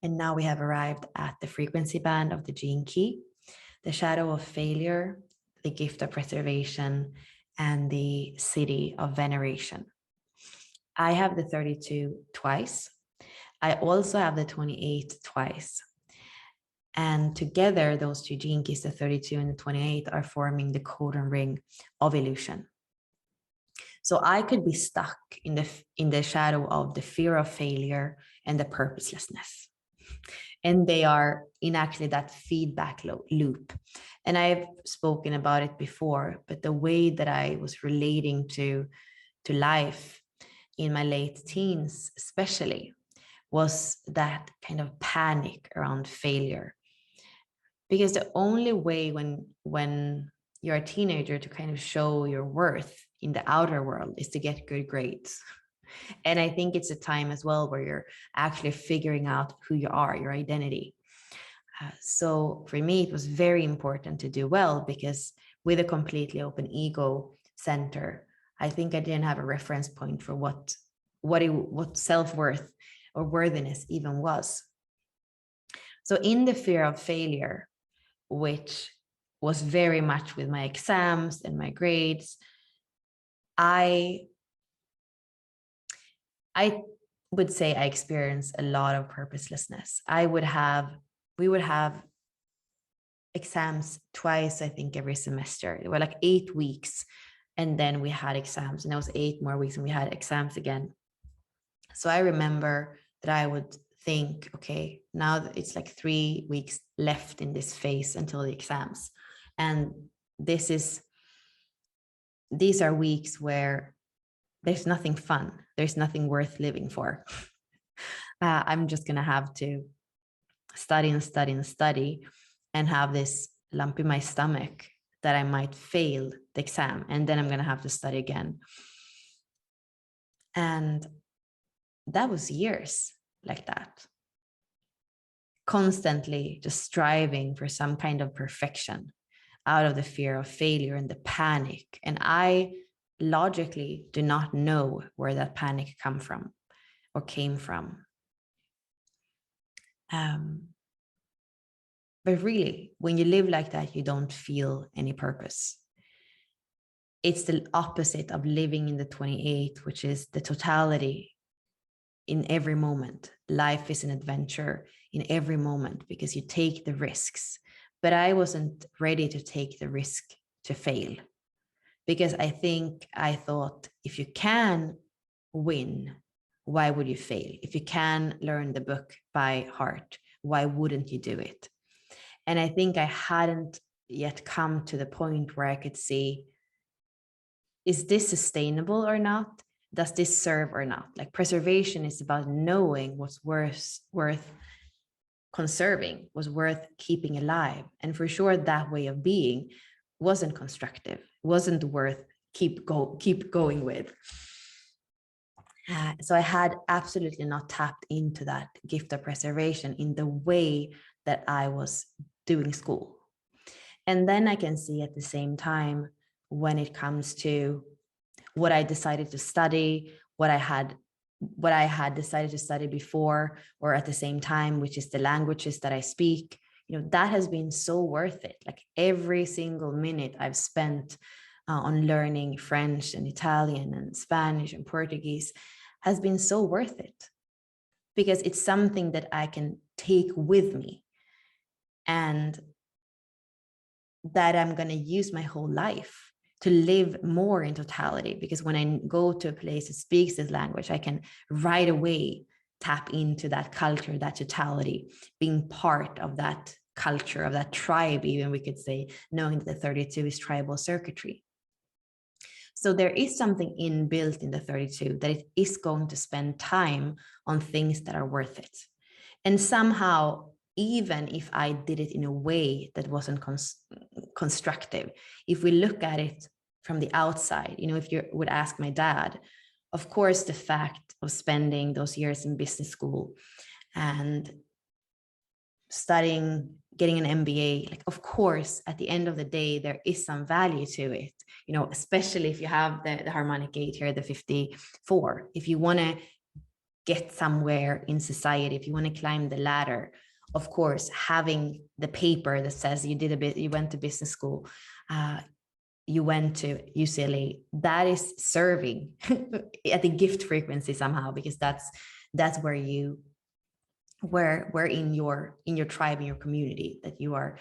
And now we have arrived at the frequency band of the gene key, the shadow of failure, the gift of preservation, and the city of veneration. I have the 32 twice. I also have the 28 twice. And together, those two gene keys, the 32 and the 28, are forming the codon ring of illusion. So I could be stuck in the shadow of the fear of failure and the purposelessness. And they are in actually that feedback loop. And I've spoken about it before, but the way that I was relating to life in my late teens, especially, was that kind of panic around failure. Because the only way when you're a teenager to kind of show your worth in the outer world is to get good grades. And I think it's a time as well where you're actually figuring out who you are, your identity. So for me, it was very important to do well, because with a completely open ego center, I think I didn't have a reference point for what self-worth or worthiness even was. So in the fear of failure, which was very much with my exams and my grades, I would say I experienced a lot of purposelessness. We would have exams twice, I think, every semester. There were like 8 weeks, and then we had exams, and it was 8 more weeks, and we had exams again. So I remember that I would think, okay, now that it's like 3 weeks left in this phase until the exams. And these are weeks where there's nothing fun. There's nothing worth living for. I'm just going to have to study and study and study and have this lump in my stomach that I might fail the exam. And then I'm going to have to study again. And that was years like that. Constantly just striving for some kind of perfection out of the fear of failure and the panic. And I logically do not know where that panic came from. But really, when you live like that, you don't feel any purpose. It's the opposite of living in the 28, which is the totality in every moment. Life is an adventure in every moment because you take the risks. But I wasn't ready to take the risk to fail, because I thought, if you can win, why would you fail? If you can learn the book by heart, why wouldn't you do it? And I think I hadn't yet come to the point where I could see, is this sustainable or not? Does this serve or not? Like, preservation is about knowing what's worth conserving, was worth keeping alive. And for sure, that way of being wasn't constructive, wasn't worth keep going with. So I had absolutely not tapped into that gift of preservation in the way that I was doing school. And then I can see at the same time, when it comes to what I decided to study, what I had decided to study before or at the same time, which is the languages that I speak, that has been so worth it. Like, every single minute I've spent on learning French and Italian and Spanish and Portuguese has been so worth it, because it's something that I can take with me and that I'm going to use my whole life to live more in totality. Because when I go to a place that speaks this language, I can right away tap into that culture, that totality, being part of that culture, of that tribe, even we could say, knowing that the 32 is tribal circuitry. So there is something inbuilt in the 32 that it is going to spend time on things that are worth it. And somehow, even if I did it in a way that wasn't constructive, if we look at it from the outside, if you would ask my dad, of course, the fact of spending those years in business school and studying, getting an MBA, like, of course, at the end of the day, there is some value to it, especially if you have the harmonic gate here, the 54. If you want to get somewhere in society, if you want to climb the ladder, of course, having the paper that says you went to business school, you went to UCLA, that is serving at the gift frequency somehow, because that's where where in your tribe, in your community, that you are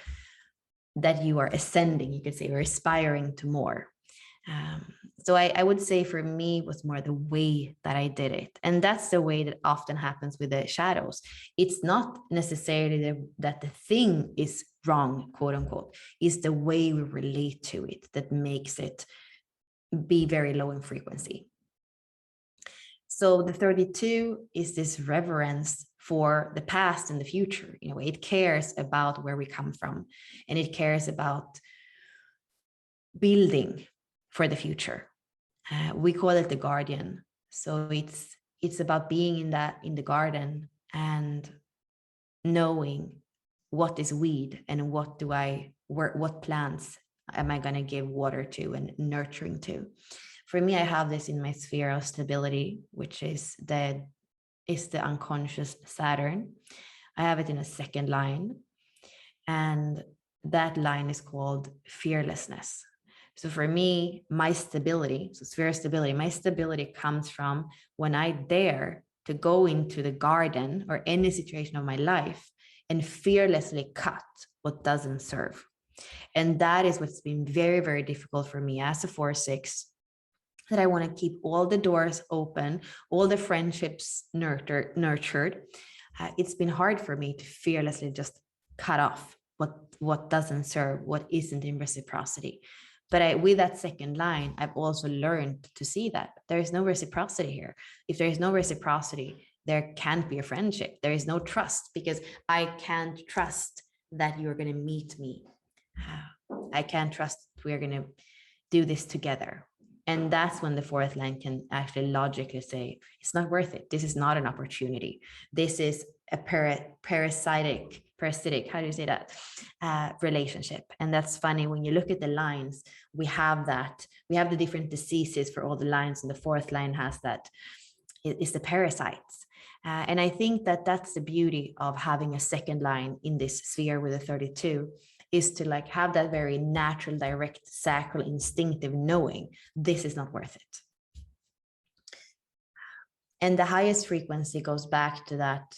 ascending, you could say, or aspiring to more. So I would say for me it was more the way that I did it. And that's the way that often happens with the shadows. It's not necessarily that the thing is wrong, quote unquote. It's the way we relate to it that makes it be very low in frequency. So the 32 is this reverence for the past and the future. You know, it cares about where we come from, and it cares about building for the future. We call it the guardian. So it's about being in the garden and knowing what is weed and what plants am I going to give water to and nurturing to. For me, I have this in my sphere of stability, which is the unconscious Saturn. I have it in a second line, and that line is called fearlessness. So for me, my stability, so sphere of stability, my stability comes from when I dare to go into the garden or any situation of my life and fearlessly cut what doesn't serve. And that is what's been very, very difficult for me as a 4/6, that I want to keep all the doors open, all the friendships nurtured. It's been hard for me to fearlessly just cut off what doesn't serve, what isn't in reciprocity. But with that second line, I've also learned to see that there is no reciprocity here. If there is no reciprocity, there can't be a friendship. There is no trust, because I can't trust that you're going to meet me. I can't trust we're going to do this together. And that's when the fourth line can actually logically say, it's not worth it. This is not an opportunity. This is a parasitic, how do you say that? Relationship. And that's funny. When you look at the lines, we have the different diseases for all the lines. And the fourth line has that, it's the parasites. And I think that that's the beauty of having a second line in this sphere with a 32, is to like have that very natural, direct, sacral, instinctive knowing, this is not worth it. And the highest frequency goes back to that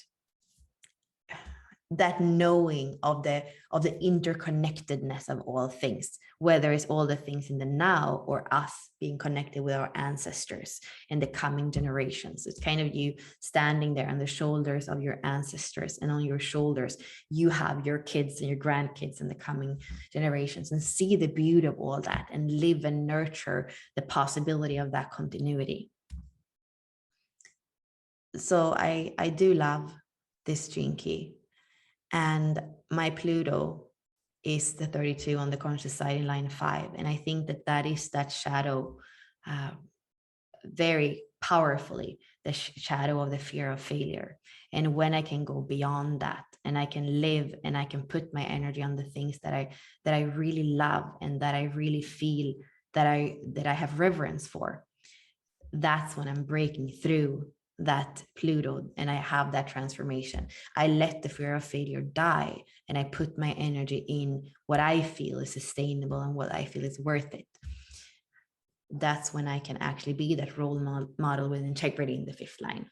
knowing of the interconnectedness of all things, whether it's all the things in the now or us being connected with our ancestors and the coming generations. It's kind of you standing there on the shoulders of your ancestors, and on your shoulders you have your kids and your grandkids and the coming generations, and see the beauty of all that and live and nurture the possibility of that continuity. So I do love this gene key. And my Pluto is the 32 on the conscious side in line 5. And I think that is that shadow very powerfully, the shadow of the fear of failure. And when I can go beyond that, and I can live and I can put my energy on the things that I really love and that I really feel that I have reverence for, that's when I'm breaking through that Pluto and I have that transformation. I let the fear of failure die and I put my energy in what I feel is sustainable and what I feel is worth it. That's when I can actually be that role model with integrity in the 5th line.